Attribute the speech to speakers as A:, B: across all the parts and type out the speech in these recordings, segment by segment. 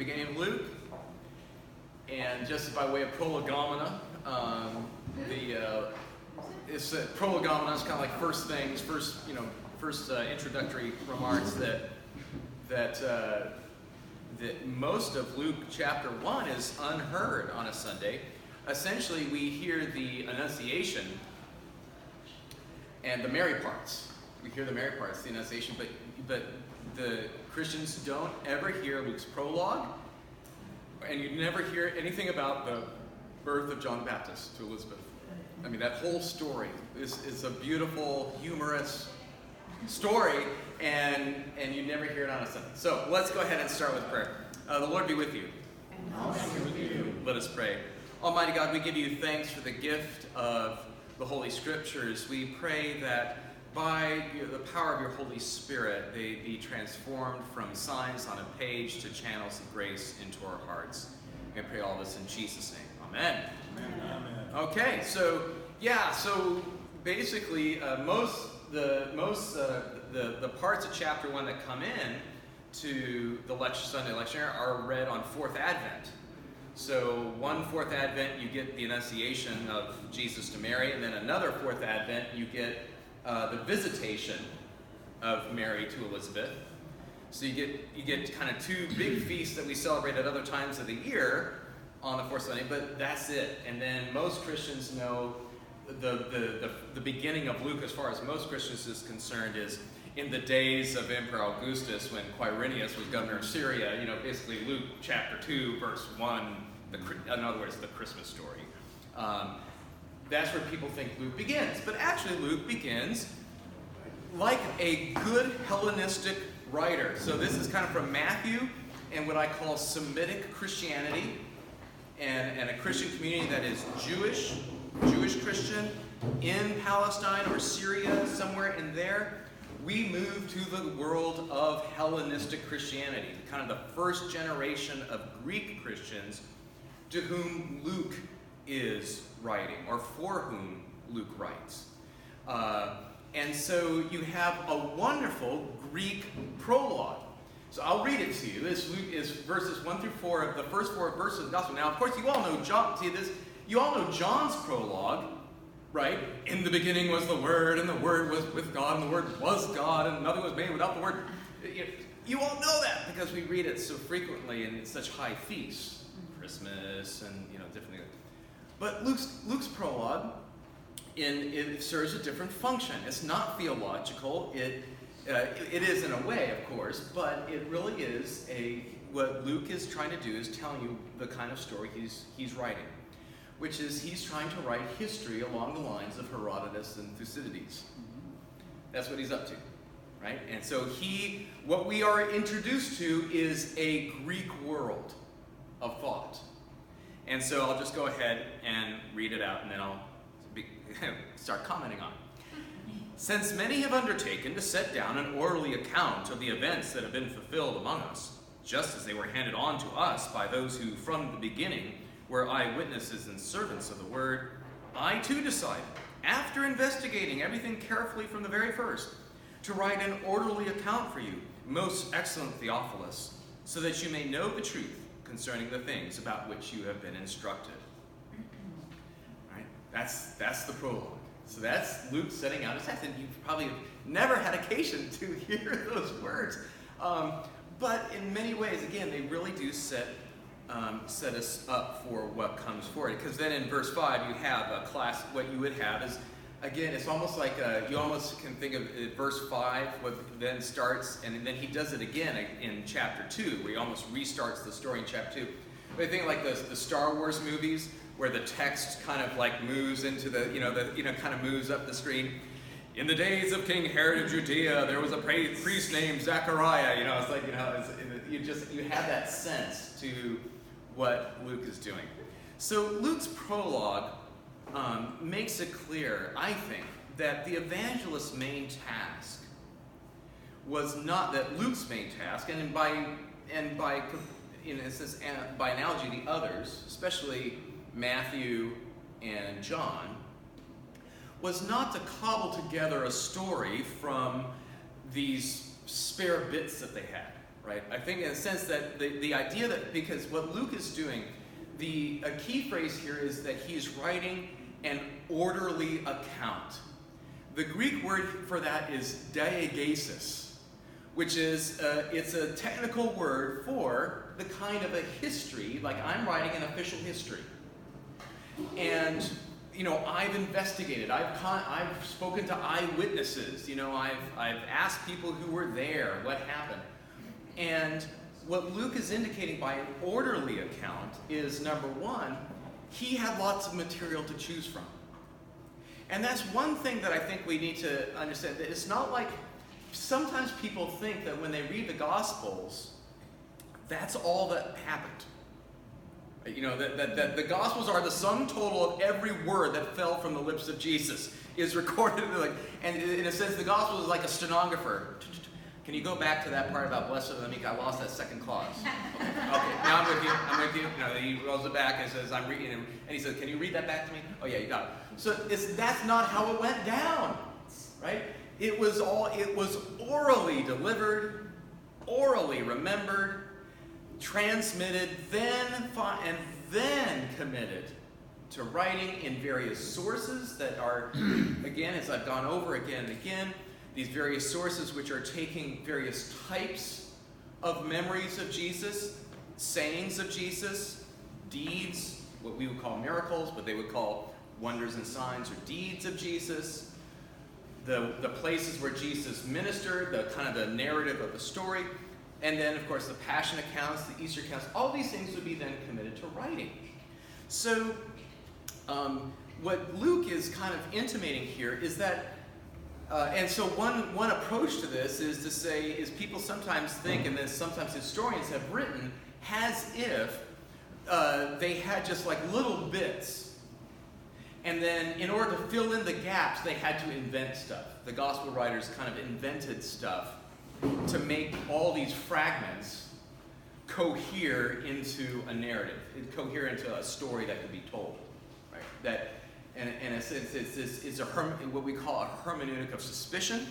A: beginning of Luke. And just by way of prolegomena, prolegomena is kind of like first things, first introductory remarks that most of Luke chapter 1 is unheard on a Sunday. Essentially, we hear the Annunciation and the Mary parts. We hear the Mary parts, the Annunciation, but the Christians don't ever hear Luke's prologue, and you never hear anything about the birth of John the Baptist to Elizabeth. I mean, that whole story is a beautiful, humorous story, and you never hear it on a Sunday. So let's go ahead and start with prayer. The Lord be with you.
B: And also with you.
A: Let us pray. Almighty God, we give you thanks for the gift of the Holy Scriptures. We pray that by the power of your Holy Spirit, they be transformed from signs on a page to channels of grace into our hearts. We pray all this in Jesus' name. Amen.
B: Amen.
A: Okay, so basically, the parts of chapter 1 that come in to the Sunday lecture are read on Fourth Advent. So one Fourth Advent, you get the Annunciation of Jesus to Mary, and then another Fourth Advent, you get the visitation of Mary to Elizabeth. So you get kind of two big feasts that we celebrate at other times of the year on the fourth Sunday, but that's it. And then most Christians know the beginning of Luke, as far as most Christians is concerned, is in the days of Emperor Augustus, when Quirinius was governor of Syria. Basically Luke chapter 2, verse 1, in other words, the Christmas story. That's where people think Luke begins. But actually Luke begins like a good Hellenistic writer. So this is kind of from Matthew and what I call Semitic Christianity, and a Christian community that is Jewish Christian in Palestine or Syria, somewhere in there. We move to the world of Hellenistic Christianity, kind of the first generation of Greek Christians to whom Luke is writing, or for whom Luke writes. And so you have a wonderful Greek prologue. So I'll read it to you. This is verses 1 through 4 of the first 4 verses of the Gospel. Now, of course, you all know you all know John's prologue, right? In the beginning was the Word, and the Word was with God, and the Word was God, and nothing was made without the Word. You all know that because we read it so frequently and it's such high feasts, Christmas and different things. But Luke's prologue, it serves a different function. It's not theological. It is in a way, of course, but it really is what Luke is trying to do is telling you the kind of story he's writing, which is he's trying to write history along the lines of Herodotus and Thucydides. That's what he's up to, right? And so what we are introduced to is a Greek world of thought. And so I'll just go ahead and read it out, and then I'll start commenting on it. Since many have undertaken to set down an orderly account of the events that have been fulfilled among us, just as they were handed on to us by those who from the beginning were eyewitnesses and servants of the word, I too decided, after investigating everything carefully from the very first, to write an orderly account for you, most excellent Theophilus, so that you may know the truth concerning the things about which you have been instructed. Right? That's the prologue. So that's Luke setting out his text, and you probably have never had occasion to hear those words. But in many ways, again, they really do set us up for what comes forward. Because then in verse 5, you have a class. What you would have is, again, it's almost like you almost can think of verse 5, what then starts, and then he does it again in chapter 2, where he almost restarts the story in chapter 2. But I think like the Star Wars movies, where the text kind of like moves into kind of moves up the screen. In the days of King Herod of Judea, there was a priest named Zechariah. It's like you have that sense to what Luke is doing. So Luke's prologue makes it clear, I think, that the evangelist's main task was not that Luke's main task, and by analogy, the others, especially Matthew and John, was not to cobble together a story from these spare bits that they had. right? I think in a sense that the idea that, because what Luke is doing, a key phrase here is that he's writing an orderly account. The Greek word for that is diegesis, which is, it's a technical word for the kind of a history, like I'm writing an official history. And, I've investigated, I've spoken to eyewitnesses, I've asked people who were there what happened. And what Luke is indicating by an orderly account is, number one, he had lots of material to choose from. And that's one thing that I think we need to understand, that it's not like, sometimes people think that when they read the Gospels, that's all that happened. That the Gospels are the sum total of every word that fell from the lips of Jesus is recorded. And in a sense, the Gospel is like a stenographer. Can you go back to that part about blessed are the meek? I lost that second clause. Okay, now I'm with you. He rolls it back and says, I'm reading, and he says, can you read that back to me? Oh yeah, you got it. So that's not how it went down, right? It was orally delivered, orally remembered, transmitted, then committed to writing in various sources that are, again, as I've gone over again and again, these various sources which are taking various types of memories of Jesus, sayings of Jesus, deeds, what we would call miracles, but they would call wonders and signs or deeds of Jesus, the places where Jesus ministered, the kind of the narrative of the story, and then, of course, the Passion accounts, the Easter accounts, all these things would be then committed to writing. So, what Luke is kind of intimating here is that, and so one approach to this is to say, is people sometimes think, and then sometimes historians have written, as if they had just like little bits. And then in order to fill in the gaps, they had to invent stuff. The gospel writers kind of invented stuff to make all these fragments cohere into a narrative, cohere into a story that could be told, right? That, in a sense, it's what we call a hermeneutic of suspicion,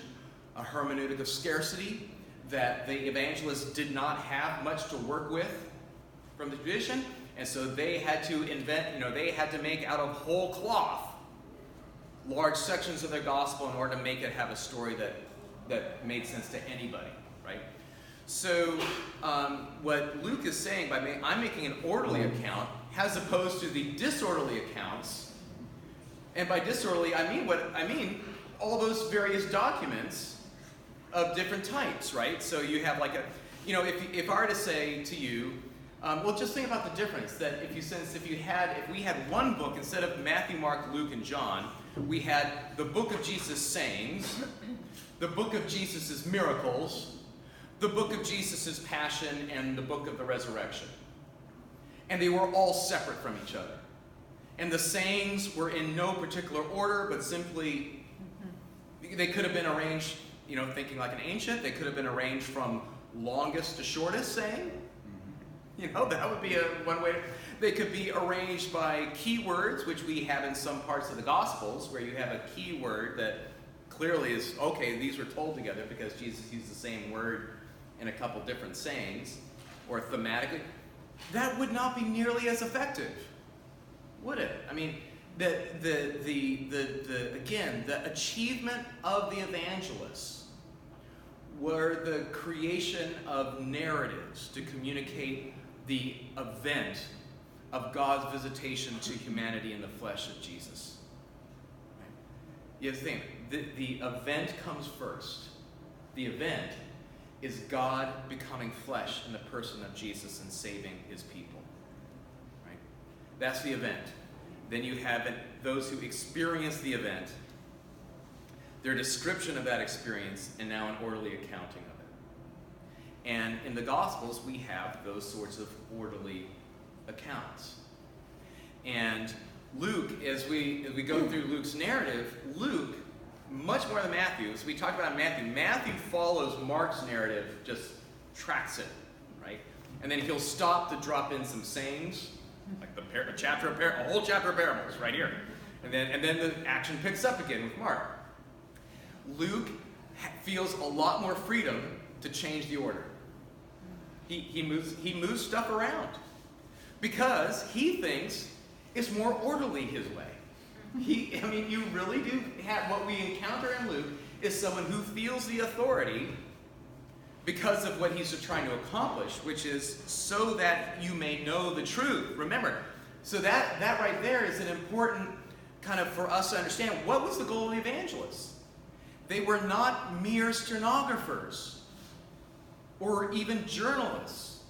A: a hermeneutic of scarcity, that the evangelists did not have much to work with from the tradition, and so they had to invent, they had to make out of whole cloth large sections of their gospel in order to make it have a story that made sense to anybody, right? So what Luke is saying, I'm making an orderly account, as opposed to the disorderly accounts. And by disorderly, I mean all those various documents of different types, right? So you have like if I were to say to you, well, just think about the difference that if we had one book instead of Matthew, Mark, Luke, and John, we had the book of Jesus' sayings, the book of Jesus' miracles, the book of Jesus' passion, and the book of the resurrection. And they were all separate from each other. And the sayings were in no particular order, but simply, they could have been arranged, thinking like an ancient, they could have been arranged from longest to shortest saying. That would be one way. They could be arranged by keywords, which we have in some parts of the Gospels, where you have a keyword that clearly is, okay, these were told together because Jesus used the same word in a couple different sayings, or thematically. That would not be nearly as effective, would it? I mean, the achievement of the evangelists were the creation of narratives to communicate the event of God's visitation to humanity in the flesh of Jesus. Right? You have to think, the event comes first. The event is God becoming flesh in the person of Jesus and saving his people. Right? That's the event. Then you have those who experience the event, their description of that experience, and now an orderly accounting of it. And in the Gospels, we have those sorts of orderly accounts. And Luke, as we go through Luke's narrative, Luke, much more than Matthew, as we talked about Matthew follows Mark's narrative, just tracks it, right? And then he'll stop to drop in some sayings, like a whole chapter of parables right here. And then the action picks up again with Mark. Luke feels a lot more freedom to change the order. He moves stuff around because he thinks it's more orderly his way. You really do have what we encounter in Luke is someone who feels the authority because of what he's trying to accomplish, which is so that you may know the truth. Remember, so that right there is an important kind of for us to understand what was the goal of the evangelists. They were not mere stenographers or even journalists.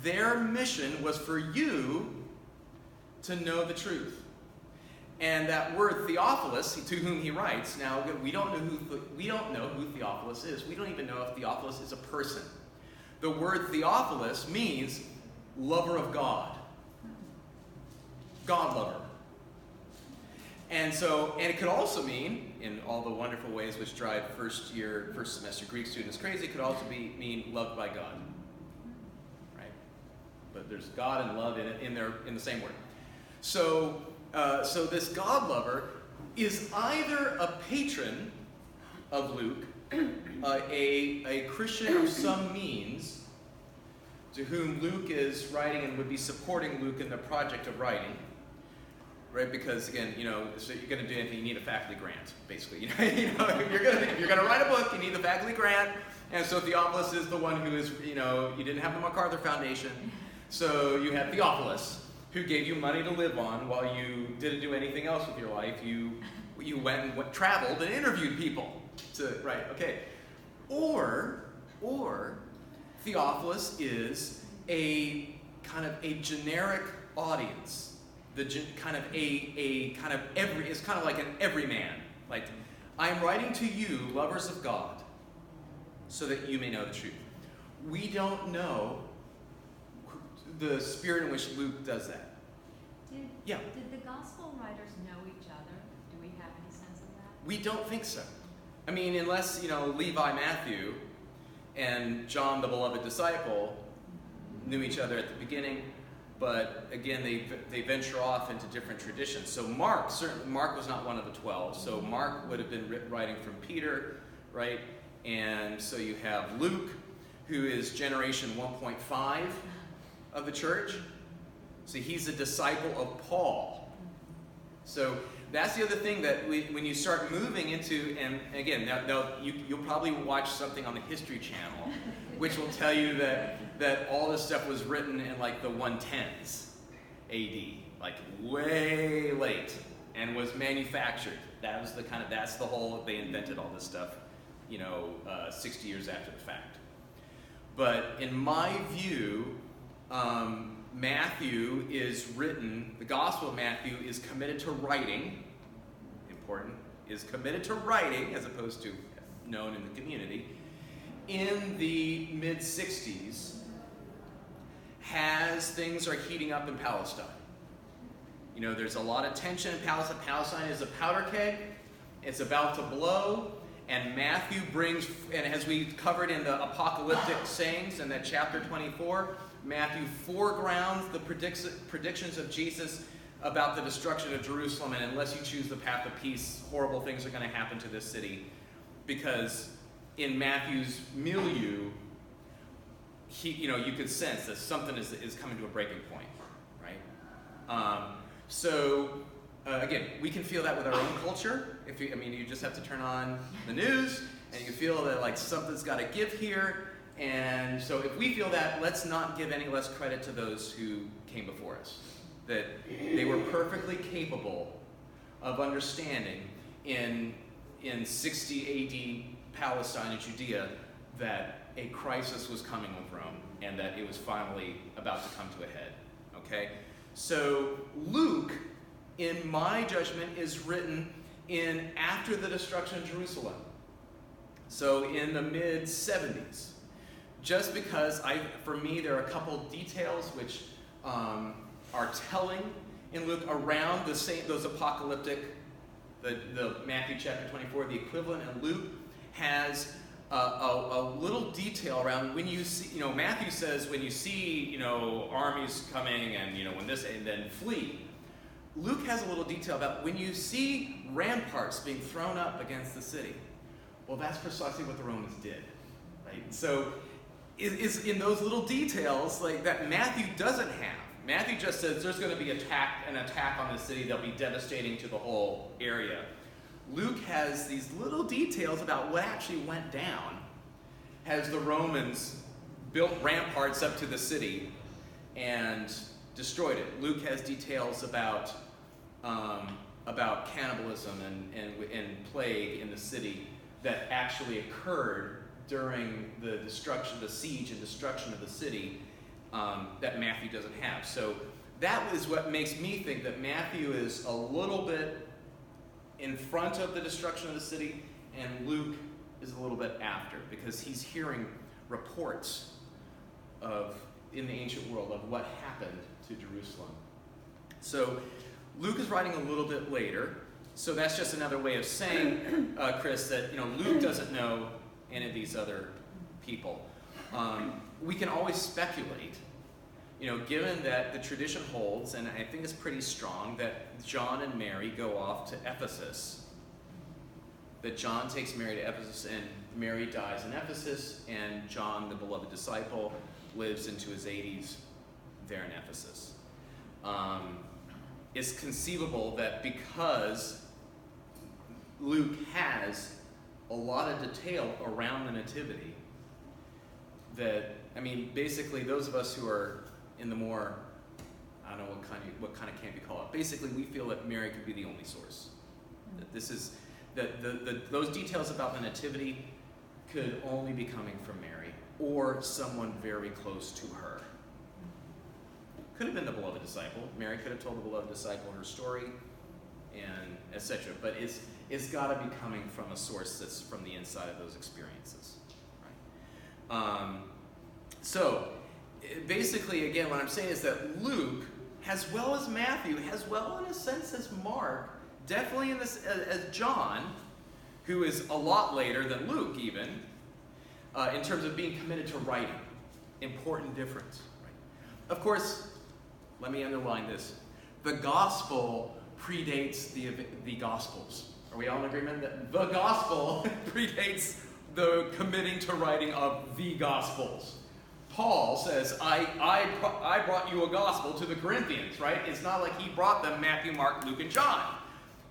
A: Their mission was for you to know the truth. And that word Theophilus, to whom he writes, now we don't know who Theophilus is. We don't even know if Theophilus is a person. The word Theophilus means lover of God. God lover. And it could also mean, in all the wonderful ways which drive first semester Greek students crazy, it could also mean loved by God. Right? But there's God and love in the same word. So this God lover is either a patron of Luke, a Christian of some means, to whom Luke is writing and would be supporting Luke in the project of writing, right? Because again, so you're going to do anything, you need a faculty grant, basically. If you're going to write a book, you need the faculty grant, and so Theophilus is the one who is, you didn't have the MacArthur Foundation, so you had Theophilus, who gave you money to live on while you didn't do anything else with your life. You went and traveled and interviewed people. Or Theophilus is a kind of a generic audience. It's kind of like an everyman. Like, I'm writing to you, lovers of God, so that you may know the truth. We don't know the spirit in which Luke does that. Did
C: the gospel writers know each other? Do we have any sense of that?
A: We don't think so. I mean, unless, Levi Matthew and John, the beloved disciple, knew each other at the beginning, but again, they venture off into different traditions. So Mark was not one of the 12, so Mark would have been writing from Peter, right? And so you have Luke, who is generation 1.5 of the church. So he's a disciple of Paul. So that's the other thing that when you start moving into, and again, now you'll probably watch something on the History Channel, which will tell you that all this stuff was written in like the 110s AD, like way late, and was manufactured. That's the whole, they invented all this stuff, 60 years after the fact. But in my view, Matthew the Gospel of Matthew is committed to writing, is committed to writing as opposed to known in the community, in the mid-60s, as things are heating up in Palestine. There's a lot of tension in Palestine. Palestine is a powder keg. It's about to blow. And Matthew brings, and as we covered in the apocalyptic sayings in that chapter 24, Matthew foregrounds the predictions of Jesus about the destruction of Jerusalem, and unless you choose the path of peace, horrible things are going to happen to this city. Because in Matthew's milieu, you could sense that something is coming to a breaking point, right? Again, we can feel that with our own culture. You just have to turn on the news, and you feel that like something's got to give here. And so if we feel that, let's not give any less credit to those who came before us. That they were perfectly capable of understanding in 60 AD Palestine and Judea that a crisis was coming with Rome and that it was finally about to come to a head. Okay? So Luke, in my judgment, is written after the destruction of Jerusalem. So in the mid-70s. Just because for me, there are a couple details which are telling in Luke around those apocalyptic, the Matthew chapter 24, the equivalent in Luke has a little detail around when you see, Matthew says when you see, armies coming and, and then flee. Luke has a little detail about when you see ramparts being thrown up against the city. Well, that's precisely what the Romans did, right? So is in those little details like that Matthew doesn't have. Matthew just says there's going to be an attack on the city that'll be devastating to the whole area. Luke has these little details about what actually went down as the Romans built ramparts up to the city and destroyed it. Luke has details about cannibalism and plague in the city that actually occurred during the siege and destruction of the city that Matthew doesn't have. So that is what makes me think that Matthew is a little bit in front of the destruction of the city, and Luke is a little bit after, because he's hearing reports in the ancient world of what happened to Jerusalem. So Luke is writing a little bit later, so that's just another way of saying, Chris, that Luke doesn't know any of these other people. We can always speculate, given that the tradition holds, and I think it's pretty strong, that John and Mary go off to Ephesus. That John takes Mary to Ephesus, and Mary dies in Ephesus, and John, the beloved disciple, lives into his 80s there in Ephesus. It's conceivable that because Luke has a lot of detail around the nativity, that, basically those of us who are in the more, I don't know what kind of camp you call it, basically we feel that Mary could be the only source. That this is, that those details about the nativity could only be coming from Mary or someone very close to her. Could have been the beloved disciple. Mary could have told the beloved disciple her story, and etc. But it's got to be coming from a source that's from the inside of those experiences. Right? So basically, again, what I'm saying is that Luke, as well as Matthew, as well in a sense as Mark, definitely in this as John, who is a lot later than Luke even, in terms of being committed to writing. Important difference. Right? Of course, let me underline this. The gospel predates the gospels. Are we all in agreement that the gospel predates the committing to writing of the gospels? Paul says, I brought you a gospel to the Corinthians, right? It's not like he brought them Matthew, Mark, Luke, and John.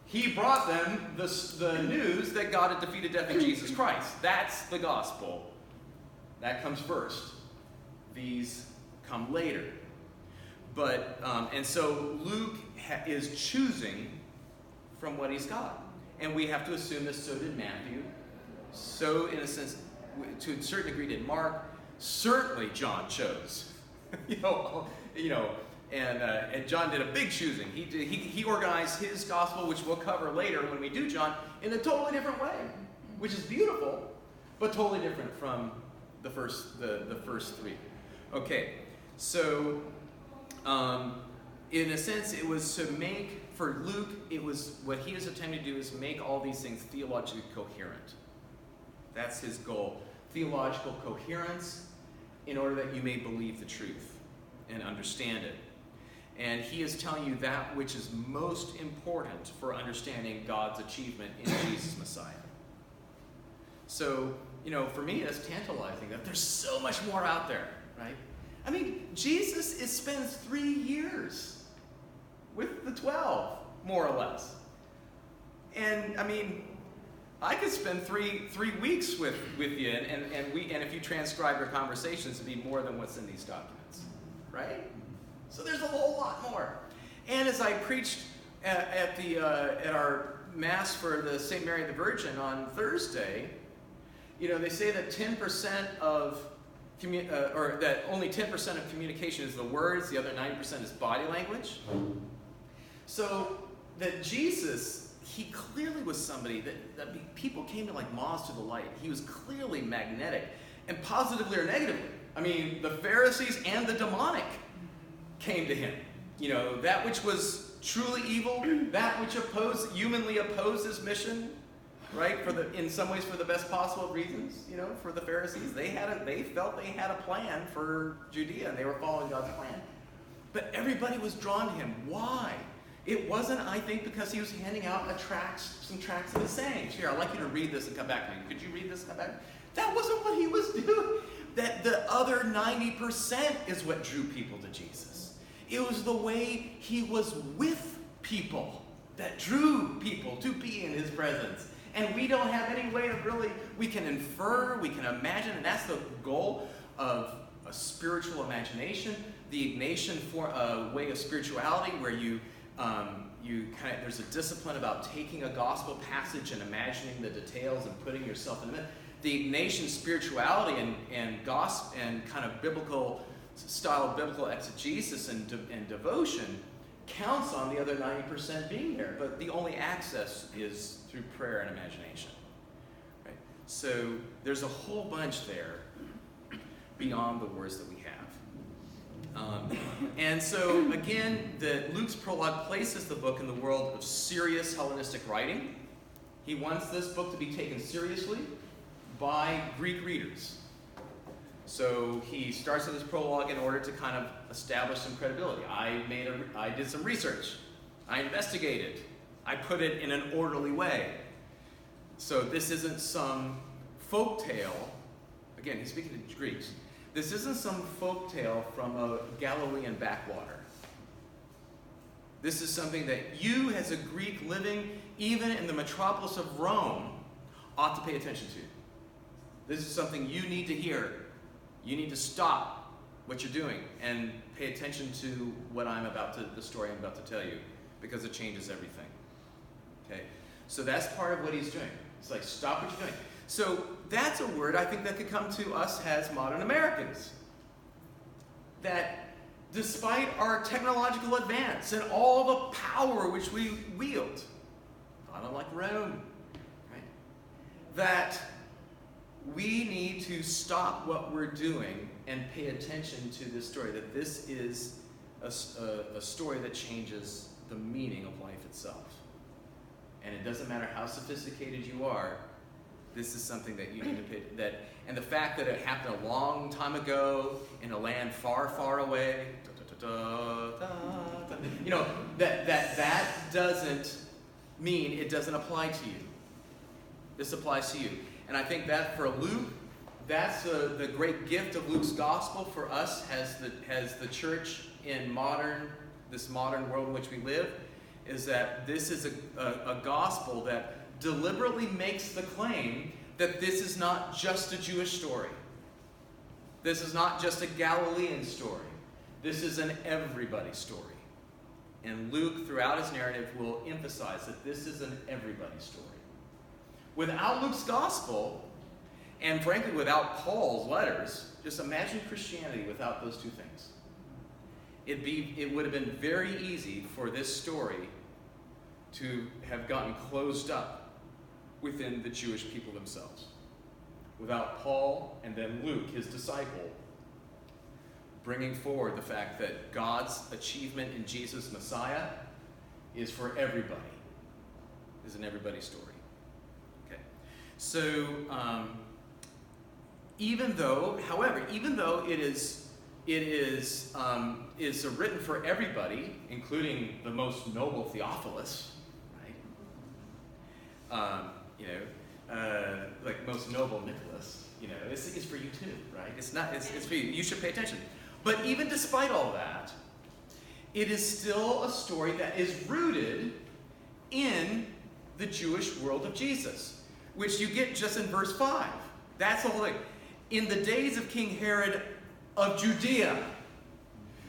A: He brought them the news that God had defeated death in Jesus Christ. That's the gospel. That comes first. These come later. But, and so Luke is choosing from what he's got. And we have to assume that so did Matthew. So, in a sense, to a certain degree did Mark. Certainly John chose. And John did a big choosing. He organized his gospel, which we'll cover later when we do John, in a totally different way, which is beautiful, but totally different from the first three. Okay, so in a sense, it was to make, for Luke, it was what he is attempting to do is make all these things theologically coherent. That's his goal. Theological coherence in order that you may believe the truth and understand it. And he is telling you that which is most important for understanding God's achievement in Jesus Messiah. So, for me, that's tantalizing that there's so much more out there, right? Jesus spends 3 years with the 12, more or less. And, I could spend three weeks with you, and if you transcribe your conversations, it'd be more than what's in these documents, right? So there's a whole lot more. And as I preached at our Mass for the St. Mary the Virgin on Thursday, they say that 10% of or that only 10% of communication is the words, the other 90% is body language. So that Jesus, he clearly was somebody that people came to like moths to the light. He was clearly magnetic, and positively or negatively. The Pharisees and the demonic came to him. That which was truly evil, that which humanly opposed his mission, right? In some ways for the best possible reasons, for the Pharisees. They felt they had a plan for Judea, and they were following God's plan. But everybody was drawn to him. Why? It wasn't, I think, because he was handing out some tracts of his sayings. Here, I'd like you to read this and come back to me. Could you read this and come back? That wasn't what he was doing. that the other 90% is what drew people to Jesus. It was the way he was with people that drew people to be in his presence. And we don't have any way of really, we can infer, we can imagine, and that's the goal of a spiritual imagination, the Ignatian for a way of spirituality where there's a discipline about taking a gospel passage and imagining the details and putting yourself in it. The Ignatian spirituality and gospel and kind of biblical style of biblical exegesis and devotion counts on the other 90% being there, but the only access is through prayer and imagination. Right? So there's a whole bunch there beyond the words that we have. And so again, Luke's prologue places the book in the world of serious Hellenistic writing. He wants this book to be taken seriously by Greek readers. So he starts with his prologue in order to kind of establish some credibility. I did some research. I investigated. I put it in an orderly way. So this isn't some folk tale. Again, he's speaking to Greeks. This isn't some folk tale from a Galilean backwater. This is something that you, as a Greek living even in the metropolis of Rome, ought to pay attention to. This is something you need to hear. You need to stop what you're doing and pay attention to the story I'm about to tell you, because it changes everything. Okay? So that's part of what he's doing. It's like, stop what you're doing. So that's a word I think that could come to us as modern Americans. That despite our technological advance and all the power which we wield, not unlike Rome, right? That we need to stop what we're doing and pay attention to this story, that this is a story that changes the meaning of life itself. And it doesn't matter how sophisticated you are, this is something that you need to pay, and the fact that it happened a long time ago in a land far, far away, that doesn't mean it doesn't apply to you. This applies to you. And I think that for Luke, that's the great gift of Luke's gospel for us as the church in this modern world in which we live, is that this is a gospel that deliberately makes the claim that this is not just a Jewish story. This is not just a Galilean story. This is an everybody story. And Luke, throughout his narrative, will emphasize that this is an everybody story. Without Luke's gospel, and frankly without Paul's letters, just imagine Christianity without those two things. It would have been very easy for this story to have gotten closed up within the Jewish people themselves. Without Paul and then Luke, his disciple, bringing forward the fact that God's achievement in Jesus Messiah is for everybody, is an everybody story. Okay, so even though it is written for everybody, including the most noble Theophilus, right? Like most noble Nicholas, it's for you too, right? It's for you. You should pay attention. But even despite all that, it is still a story that is rooted in the Jewish world of Jesus, which you get just in verse 5. That's the whole thing. In the days of King Herod of Judea.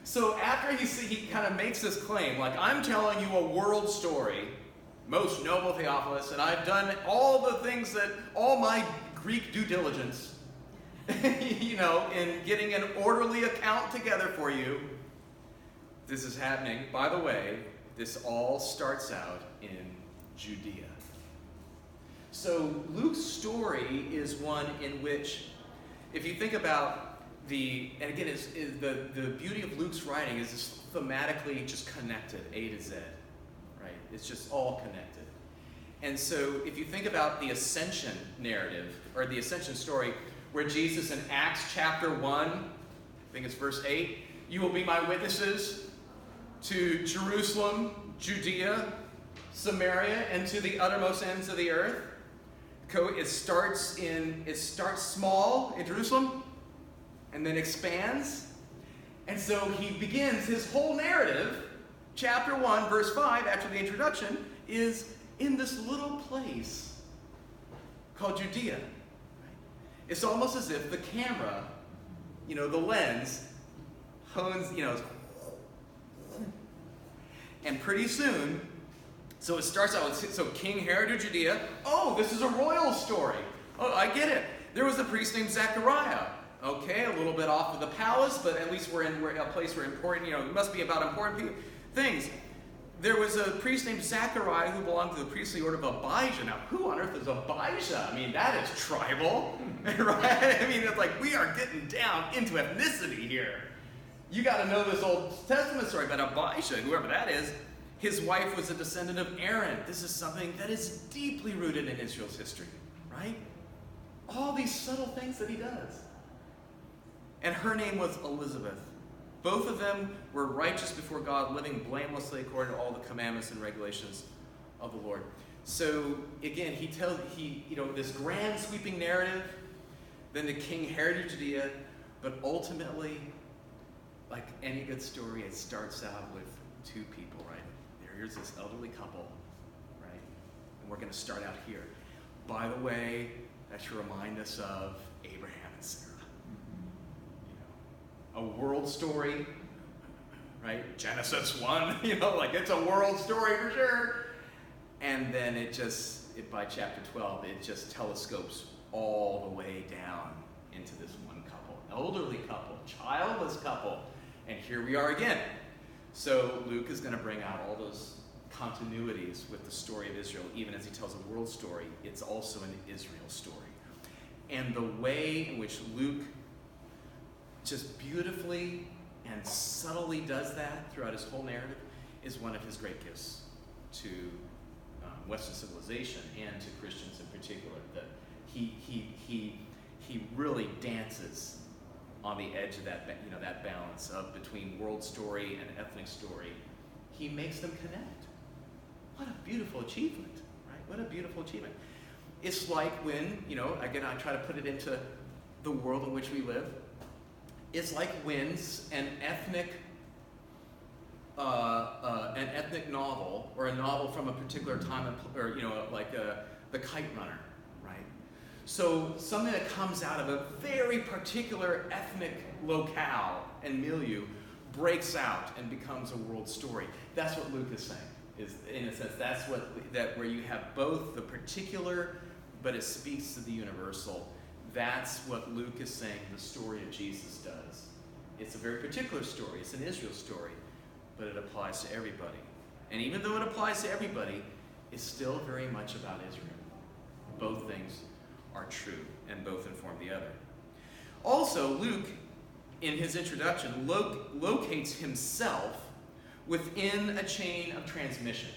A: So after he kind of makes this claim, like, I'm telling you a world story, most noble Theophilus, and I've done all the things that, all my Greek due diligence, in getting an orderly account together for you. This is happening. By the way, this all starts out in Judea. So Luke's story is one in which, if you think about the beauty of Luke's writing is this thematically just connected, A to Z, right? It's just all connected. And so if you think about the Ascension narrative, or the Ascension story, where Jesus in Acts chapter 1, I think it's verse 8, you will be my witnesses to Jerusalem, Judea, Samaria, and to the uttermost ends of the earth. It starts small in Jerusalem, and then expands. And so he begins his whole narrative, chapter 1, verse 5, after the introduction, is in this little place called Judea. It's almost as if the camera, the lens, hones, and pretty soon, so it starts out with, so King Herod of Judea, oh, this is a royal story. Oh, I get it. There was a priest named Zechariah. Okay, a little bit off of the palace, but at least we're in a place where important, it must be about important things. There was a priest named Zechariah who belonged to the priestly order of Abijah. Now, who on earth is Abijah? I mean, that is tribal, right? I mean, it's like we are getting down into ethnicity here. You got to know this Old Testament story about Abijah, whoever that is. His wife was a descendant of Aaron. This is something that is deeply rooted in Israel's history, right? All these subtle things that he does. And her name was Elizabeth. Both of them were righteous before God, living blamelessly according to all the commandments and regulations of the Lord. So again, he tells this grand sweeping narrative, then the King Herod of Judea, but ultimately, like any good story, it starts out with two people, right? Here's this elderly couple, right? And we're going to start out here. By the way, that should remind us of Abraham and Sarah. A world story, right? Genesis 1, it's a world story for sure. And then by chapter 12, it just telescopes all the way down into this one couple. Elderly couple, childless couple. And here we are again. So Luke is going to bring out all those continuities with the story of Israel. Even as he tells a world story, it's also an Israel story. And the way in which Luke just beautifully and subtly does that throughout his whole narrative is one of his great gifts to Western civilization and to Christians in particular. That he really dances on the edge of that balance of between world story and ethnic story. He makes them connect. What a beautiful achievement, right? What a beautiful achievement. It's like when, again, I try to put it into the world in which we live. It's like when an ethnic novel or a novel from a particular time, or like The Kite Runner, right? So something that comes out of a very particular ethnic locale and milieu breaks out and becomes a world story. That's what Luke is saying. Is in a sense that's where you have both the particular, but it speaks to the universal. That's what Luke is saying the story of Jesus does. It's a very particular story. It's an Israel story, but it applies to everybody. And even though it applies to everybody, it's still very much about Israel. Both things are true, and both inform the other. Also, Luke, in his introduction, locates himself within a chain of transmission.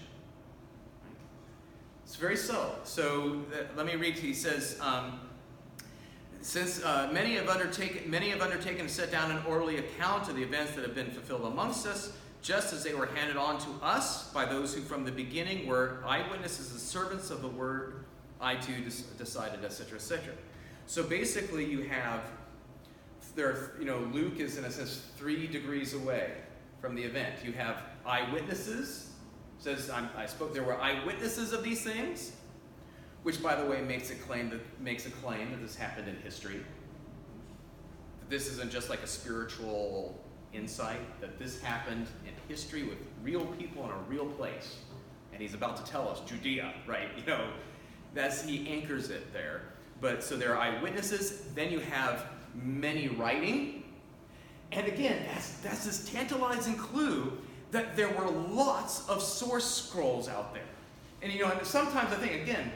A: It's very subtle. So let me read. He says, since many have undertaken to set down an orderly account of the events that have been fulfilled amongst us, just as they were handed on to us by those who from the beginning were eyewitnesses and servants of the word, I too decided, etc., etc. So basically, Luke is in a sense 3 degrees away from the event. You have eyewitnesses. Says there were eyewitnesses of these things, which, by the way, makes a claim that this happened in history. That this isn't just like a spiritual insight. That this happened in history with real people in a real place. And he's about to tell us Judea, right? He anchors it there. But so there are eyewitnesses. Then you have many writing. And again, that's this tantalizing clue that there were lots of source scrolls out there. And and sometimes I think, again,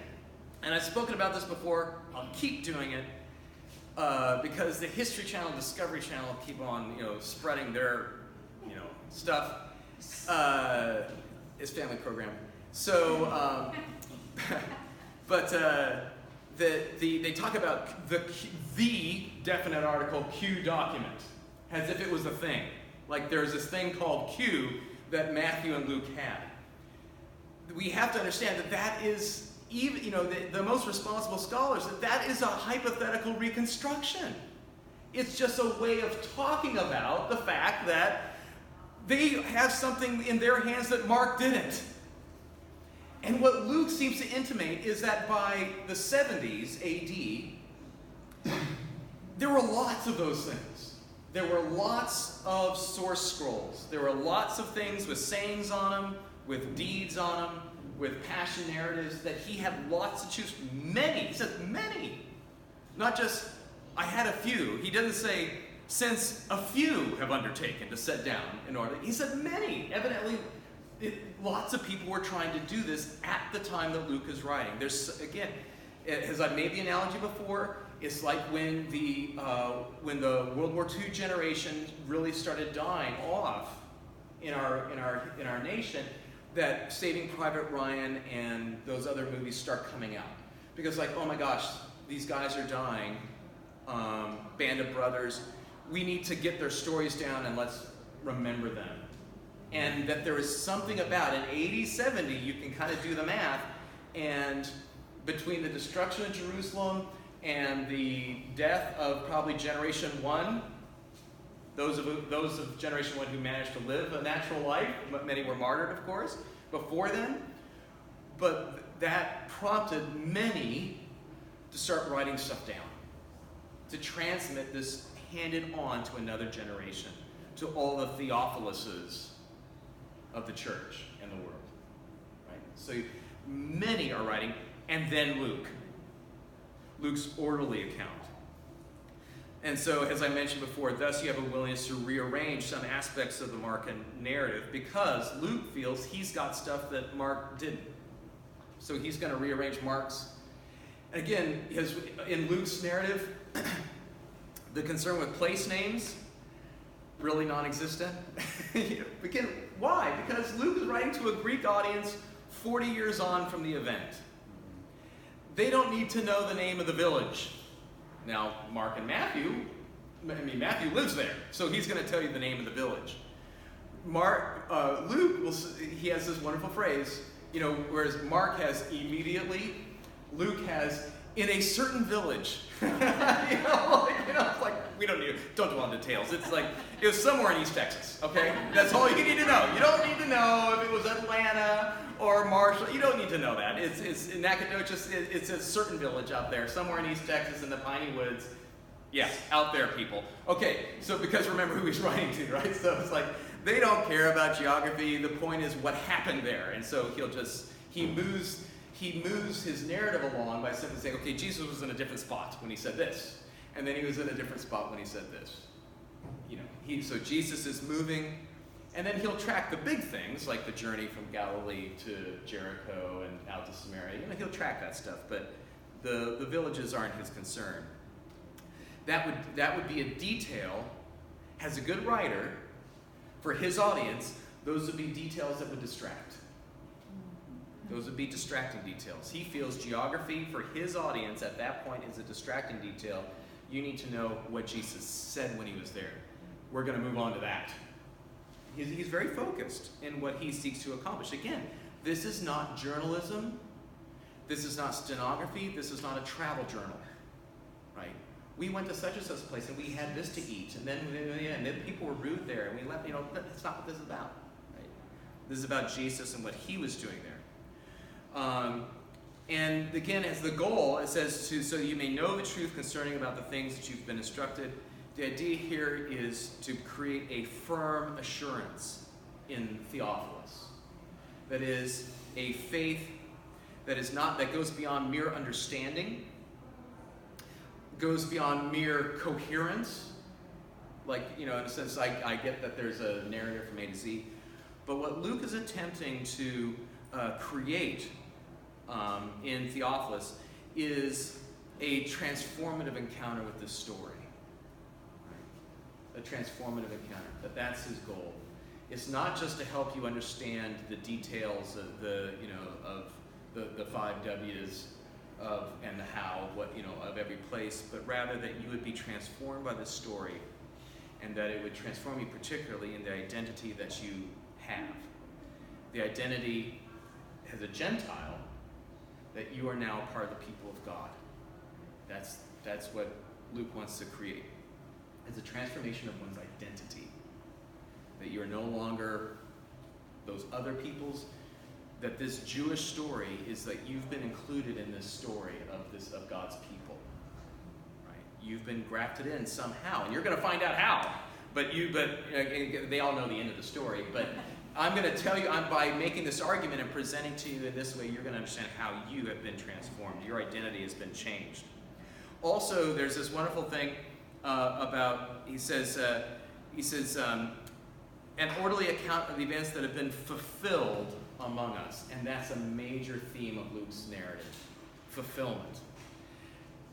A: and I've spoken about this before, I'll keep doing it, because the History Channel, Discovery Channel keep on, spreading their, stuff. It's family program. So, but they talk about the definite article Q document, as if it was a thing. Like there's this thing called Q that Matthew and Luke had. We have to understand that is, even the most responsible scholars, that is a hypothetical reconstruction. It's just a way of talking about the fact that they have something in their hands that Mark didn't. And what Luke seems to intimate is that by the 70s AD, there were lots of those things. There were lots of source scrolls. There were lots of things with sayings on them, with deeds on them, with passion narratives, that he had lots to choose from. Many. He says many. Not just, I had a few. He doesn't say, since a few have undertaken to set down in order. He said many. Evidently, lots of people were trying to do this at the time that Luke is writing. There's, again, as I made the analogy before, it's like when the World War II generation really started dying off in our nation, that Saving Private Ryan and those other movies start coming out. Because like, oh my gosh, these guys are dying, Band of Brothers, we need to get their stories down and let's remember them. And that there is something about, in 80, 70, you can kind of do the math, and between the destruction of Jerusalem and the death of probably Generation 1, those of Generation 1 who managed to live a natural life, many were martyred, of course, before then, but that prompted many to start writing stuff down, to transmit this, hand it on to another generation, to all the Theophiluses of the church and the world. Right? So many are writing, and then Luke's orderly account. And so, as I mentioned before, thus you have a willingness to rearrange some aspects of the Markan narrative, because Luke feels he's got stuff that Mark didn't. So he's going to rearrange Mark's. Again, in Luke's narrative, the concern with place names, really non-existent. Again, why? Because Luke is writing to a Greek audience 40 years on from the event. They don't need to know the name of the village. Now, Mark and Matthew lives there, so he's going to tell you the name of the village. Luke, he has this wonderful phrase, whereas Mark has immediately, Luke has in a certain village. It's like, we don't dwell on details. It's like, it was somewhere in East Texas, okay? That's all you need to know. You don't need to know if it was Atlanta or Marshall. You don't need to know that. It's in Nacogdoches, it's a certain village out there, somewhere in East Texas in the Piney Woods. Yes, out there, people. Okay, so because remember who he's writing to, right? So it's like, they don't care about geography. The point is what happened there. And so he moves his narrative along by simply saying, okay, Jesus was in a different spot when he said this. And then he was in a different spot when he said this. So Jesus is moving, and then he'll track the big things, like the journey from Galilee to Jericho and out to Samaria. He'll track that stuff, but the villages aren't his concern. That would be a detail, as a good writer, for his audience, those would be details that would distract. Those would be distracting details. He feels geography for his audience at that point is a distracting detail. You need to know what Jesus said when he was there. We're going to move on to that. He's very focused in what he seeks to accomplish. Again, this is not journalism. This is not stenography. This is not a travel journal. Right? We went to such and such a place and we had this to eat. And then people were rude there. And we left, that's not what this is about. Right? This is about Jesus and what he was doing there. And again, as the goal, it says, so you may know the truth concerning about the things that you've been instructed. The idea here is to create a firm assurance in Theophilus. That is a faith that goes beyond mere understanding, goes beyond mere coherence. Like, in a sense, I get that there's a narrative from A to Z. But what Luke is attempting to create in Theophilus is a transformative encounter with this story. Right? A transformative encounter. That's his goal. It's not just to help you understand the details of the 5 W's and the how, of every place, but rather that you would be transformed by this story, and that it would transform you particularly in the identity that you have. The identity as a Gentile, that you are now part of the people of God. That's what Luke wants to create. is a transformation of one's identity. That you are no longer those other peoples, that this Jewish story is that you've been included in this story of God's people. Right? You've been grafted in somehow, and you're going to find out how. But they all know the end of the story. But I'm going to tell you, by making this argument and presenting to you in this way, you're going to understand how you have been transformed. Your identity has been changed. Also, there's this wonderful thing about, he says, an orderly account of the events that have been fulfilled among us. And that's a major theme of Luke's narrative, fulfillment.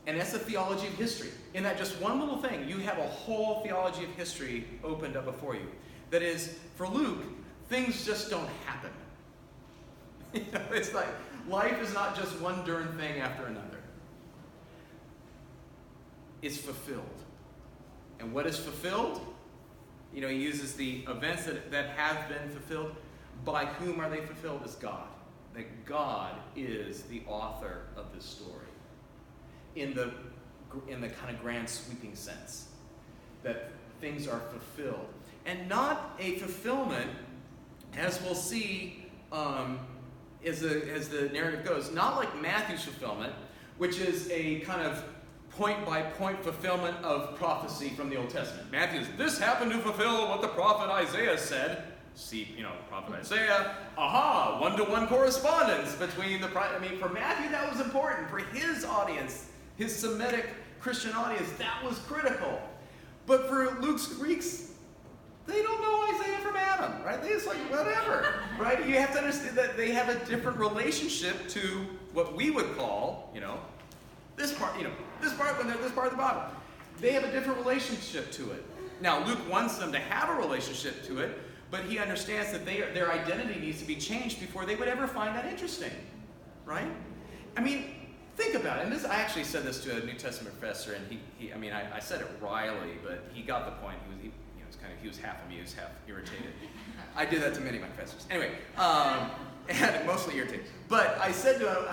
A: And that's the theology of history. In that just one little thing, you have a whole theology of history opened up before you. That is, for Luke, things just don't happen. It's like life is not just one darn thing after another. It's fulfilled. And what is fulfilled? He uses the events that have been fulfilled. By whom are they fulfilled? Is God. That God is the author of this story. In the kind of grand sweeping sense. That things are fulfilled. And not a fulfillment, as we'll see as the narrative goes, not like Matthew's fulfillment, which is a kind of point-by-point fulfillment of prophecy from the Old Testament. Matthew's, this happened to fulfill what the prophet Isaiah said. See, prophet Isaiah, aha, one-to-one correspondence between the for Matthew, that was important. For his audience, his Semitic Christian audience, that was critical. But for Luke's Greeks, they don't know Isaiah from Adam, right? They just like, whatever, right? You have to understand that they have a different relationship to what we would call, this part when they're this part of the Bible. They have a different relationship to it. Now, Luke wants them to have a relationship to it, but he understands that their identity needs to be changed before they would ever find that interesting, right? Think about it. And I actually said this to a New Testament professor, and I said it wryly, but he got the point. He was half amused, half irritated. I did that to many of my professors. Anyway, and mostly irritated. But I said to him,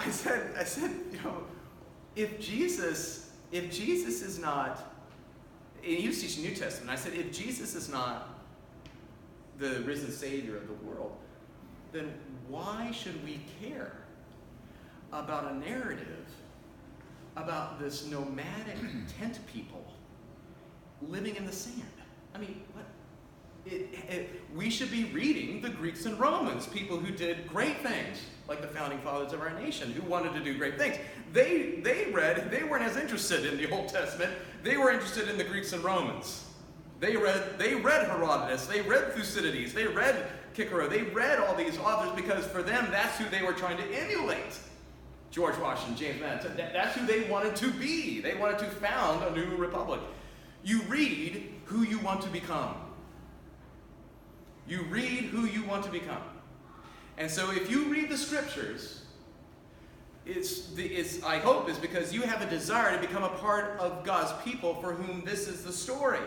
A: I said, if Jesus is not, and he was teaching New Testament, I said, if Jesus is not the risen Savior of the world, then why should we care about a narrative about this nomadic tent people living in the sand? What? We should be reading the Greeks and Romans, people who did great things, like the founding fathers of our nation, who wanted to do great things. They weren't as interested in the Old Testament. They were interested in the Greeks and Romans. They read Herodotus, they read Thucydides, they read Cicero, they read all these authors because for them, that's who they were trying to emulate. George Washington, James Madison, that's who they wanted to be. They wanted to found a new republic. You read who you want to become. You read who you want to become. And so if you read the scriptures, I hope is because you have a desire to become a part of God's people for whom this is the story.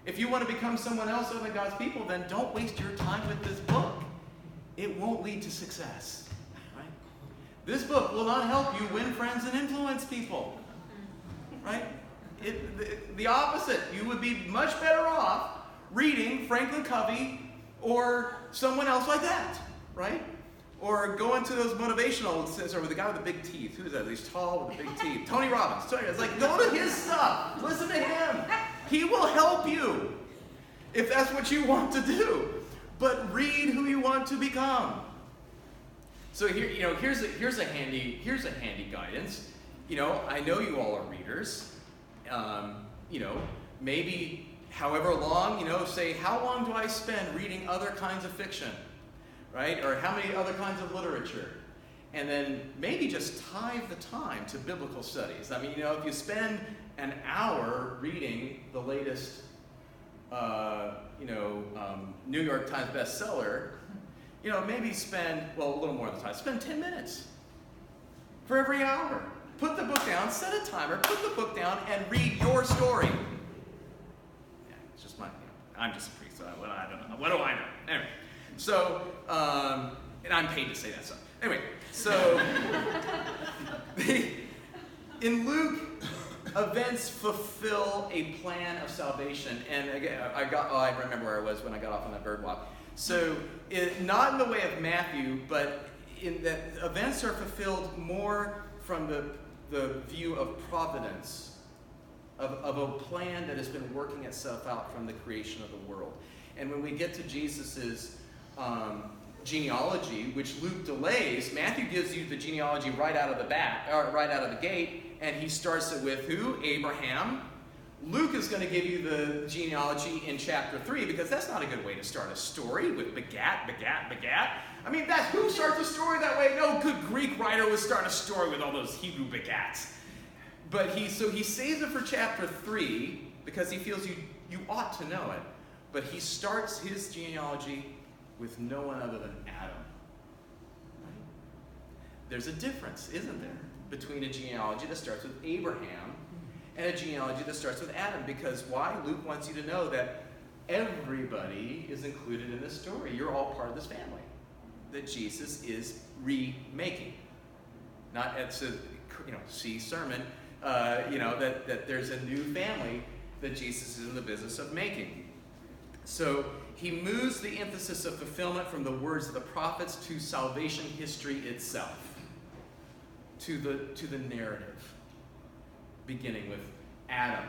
A: If you want to become someone else other than God's people, then don't waste your time with this book. It won't lead to success. Right? This book will not help you win friends and influence people. Right? The opposite. You would be much better off reading Franklin Covey or someone else like that, right? Or going to those motivational, or with the guy with the big teeth. Who is that? He's tall with the big teeth. Tony Robbins. It's like, go to his stuff. Listen to him. He will help you if that's what you want to do. But read who you want to become. So here, here's a handy guidance. I know you all are readers. Maybe however long, say, how long do I spend reading other kinds of fiction, right? Or how many other kinds of literature? And then maybe just tithe the time to biblical studies. If you spend an hour reading the latest, New York Times bestseller, maybe spend, a little more than time. Spend 10 minutes for every hour. Put the book down, set a timer, put the book down, and read your story. Yeah, it's just I'm just a priest, so I don't know. What do I know? Anyway, so, and I'm paid to say that stuff. Anyway, so, in Luke, Events fulfill a plan of salvation. And again, I remember where I was when I got off on that bird walk. So, not in the way of Matthew, but in that events are fulfilled more from the view of providence, of a plan that has been working itself out from the creation of the world. And when we get to Jesus's genealogy, which Luke delays, Matthew gives you the genealogy right out of the gate, and he starts it with who? Abraham. Luke is going to give you the genealogy in chapter 3 because that's not a good way to start a story with begat. I mean, who starts a story that way? No good Greek writer would start a story with all those Hebrew begats. But he saves it for chapter 3 because he feels you ought to know it. But he starts his genealogy with no one other than Adam. Right? There's a difference, isn't there, between a genealogy that starts with Abraham and a genealogy that starts with Adam. Because why? Luke wants you to know that everybody is included in this story. You're all part of this family that Jesus is remaking. Not at see sermon, that there's a new family that Jesus is in the business of making. So he moves the emphasis of fulfillment from the words of the prophets to salvation history itself, to the narrative, beginning with Adam,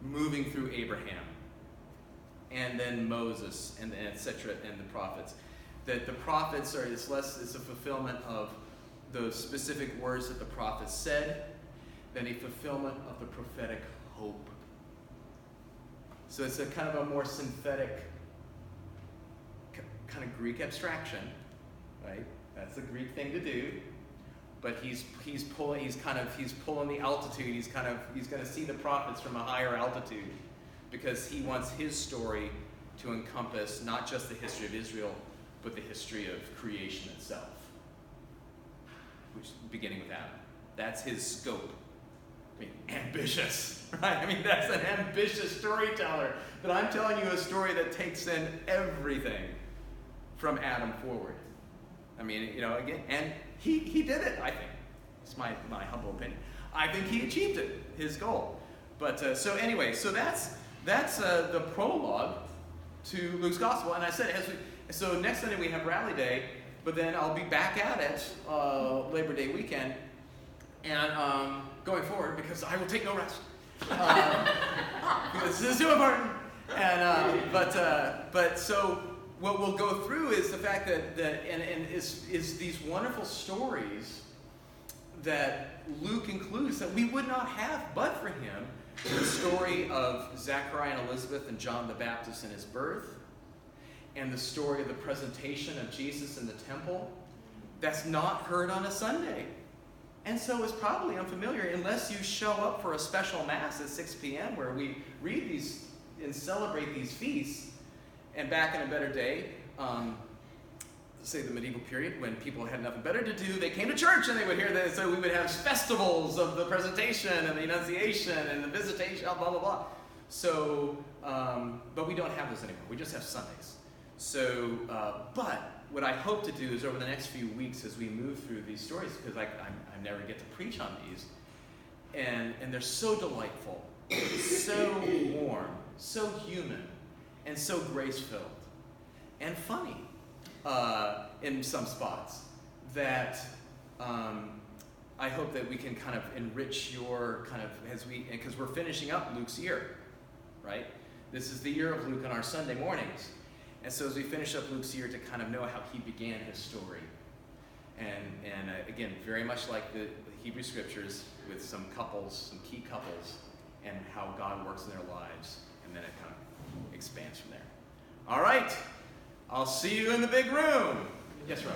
A: moving through Abraham, and then Moses, and etc., and the prophets. That the prophets it's a fulfillment of those specific words that the prophets said, than a fulfillment of the prophetic hope. So it's a kind of a more synthetic kind of Greek abstraction, right? That's the Greek thing to do. But he's pulling the altitude. He's going to see the prophets from a higher altitude because he wants his story to encompass not just the history of Israel, but the history of creation itself, which beginning with Adam. That's his scope. I mean, ambitious, right? I mean, that's an ambitious storyteller. But I'm telling you a story that takes in everything from Adam forward. I mean, again, and he did it, I think. It's my humble opinion. I think he achieved it, his goal. But so anyway, so that's the prologue to Luke's gospel. And I said, so next Sunday we have Rally Day, but then I'll be back at it Labor Day weekend, and going forward because I will take no rest. Because this is too important. And but so what we'll go through is the fact that is these wonderful stories that Luke includes that we would not have but for him. The story of Zechariah and Elizabeth and John the Baptist and his birth, and the story of the presentation of Jesus in the temple. That's not heard on a Sunday. And so it's probably unfamiliar unless you show up for a special mass at 6 p.m. where we read these and celebrate these feasts. And back in a better day, say the medieval period, when people had nothing better to do, they came to church and they would hear that. So we would have festivals of the presentation and the Annunciation and the visitation, blah, blah, blah. So, but we don't have those anymore. We just have Sundays. So, but what I hope to do is over the next few weeks as we move through these stories, because I never get to preach on these, and they're so delightful, so warm, so human, and so grace-filled, and funny in some spots, that I hope that we can kind of enrich your kind of, because we're finishing up Luke's year, right? This is the year of Luke on our Sunday mornings. And so as we finish up Luke's year to kind of know how he began his story. And again, very much like the Hebrew Scriptures with some key couples, and how God works in their lives. And then it kind of expands from there. All right. I'll see you in the big room. Yes, Rob.